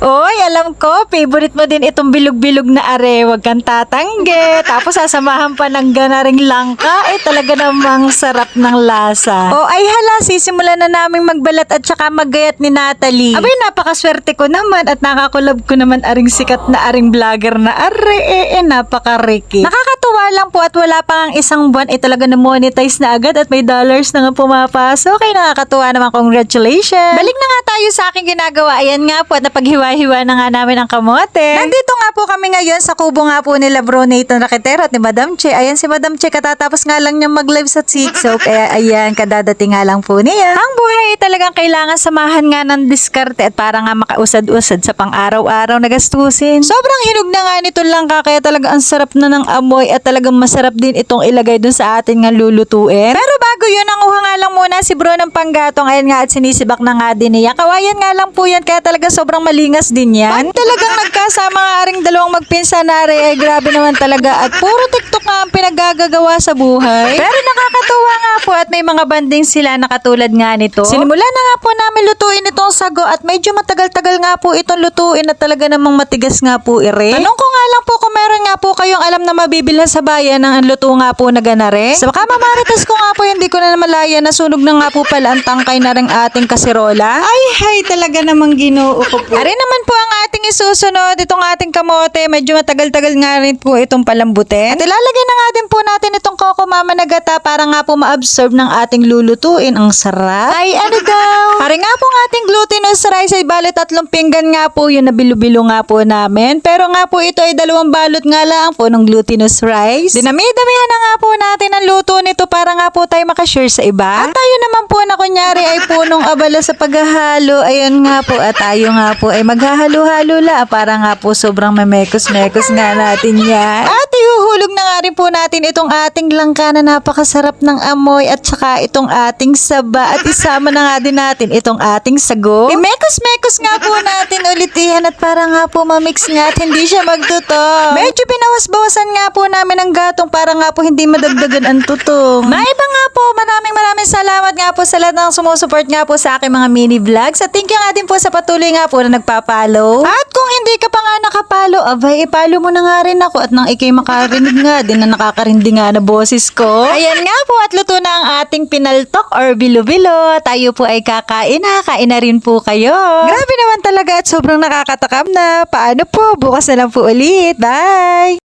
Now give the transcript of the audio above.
Oy, alam ko, favorite mo din itong bilog-bilog na are. Huwag kang tatanggi. Tapos sasamahan pa ng ganaring langka. Talaga namang sarap ng lasa. O ay hala, sisimulan na naming magbalat at saka maggayat ni Natalie. Abay, napakaswerte ko naman at nakakulab ko naman aring sikat na aring vlogger na are. Napaka-riki. Nakakatuwa lang po at wala pa ang isang buwan talaga na monetize na agad at may dollars na nga pumapasok. Okay, nakakatuwa naman. Congratulations. Balik na nga tayo sa aking ginagawa. Ayan nga po at napaghiwa-hiwa na nga namin ang kamote. Nandito nga po kami ngayon sa kubo nga po nila Bro Nathan Raquetero at ni Madam Che. Ayan si Madam Che, katatapos nga lang niyang mag-live sa TikTok. Kaya ayan, kadadating nga lang po niya. Ang buhay talagang kailangan samahan nga ng diskarte at para nga makausad-usad sa pang-araw-araw na gastusin. Sobrang hinog na nga nito lang kaya talaga ang sarap na ng amoy at talagang masarap din itong ilagay dun sa atin nga lulutuin. Pero bago yun, ang uha nga lang muna si Bro ng panggatong. Ayan nga at sinisibak na nga din niya. Kawayan nga lang po yan kaya talaga sobrang malingas din yan. Pag talagang nagkasama nga aring dalawang magpinsan na ay grabe naman talaga at puro TikTok nga ang pinagagagawa sa buhay. Pero nakakatuwa nga po at may mga banding sila na katulad nga nito. Sinimulan na nga po namin lutuin itong sago at medyo matagal-tagal nga po itong lutuin at talaga namang matigas nga po Tanong ko nga lang po kung meron nga po kayong alam na mabibilhan sa bayan ng luto nga po na ganare. Sa baka mamaritas ko nga po hindi ko na malaya na sunog na nga po pala ang tangkay na rin ating kasirola. Ay, hay talaga namang ginoo ko po. Ari naman po ang ating isusunod. Itong ating kamote, medyo matagal-tagal nga rin po itong palambutin. At ilalagay na nga din po natin itong Coco Mama na gata para nga po ma-absorb ng ating lulutuin. Ang sarap. Ay, ano daw? Pari nga po ang ating glutinous rice ay bali 3 pinggan nga po yun na bilo-bilo nga po namin. Pero nga po ito ay 2 balot nga lang po ng glutinous rice. Dinami-damihan na nga po natin ang luto nito para nga po tayo makashare sa iba. At tayo naman po na kunyari ay punong abala sa paghahalo. Ayun nga po at tayo nga po ay maghahalo-halo la para nga po sobrang mamekos-mekos nga natin yan. At ihuhulog na nga rin po natin itong ating langka na napakasarap ng amoy at saka itong ating saba at isama na nga din natin itong ating sago. Imekos-mekos nga po natin ulit yan at para nga po mamix nga at hindi siya magtuto. Medyo binawas-bawasan nga po namin ang gatong para nga po hindi madagdagan ang tutong. Maiba nga po, maraming salamat nga po sa lahat ng sumusuport nga po sa aking mga mini vlogs at thank you nga din po sa patuloy nga po na nagpapalo. At kung hindi ka pa nga nakapalo, abay ipalo mo na nga rin ako at nang ikay makarinig nga din na nakakarindi nga na boses ko. Ayan nga po at luto na ang ating pinaltok or bilo-bilo. Tayo po ay kakain na rin po kayo. Grabe naman talaga at sobrang nakakatakam na. Paano po? Bukas na lang po ulit. Bye!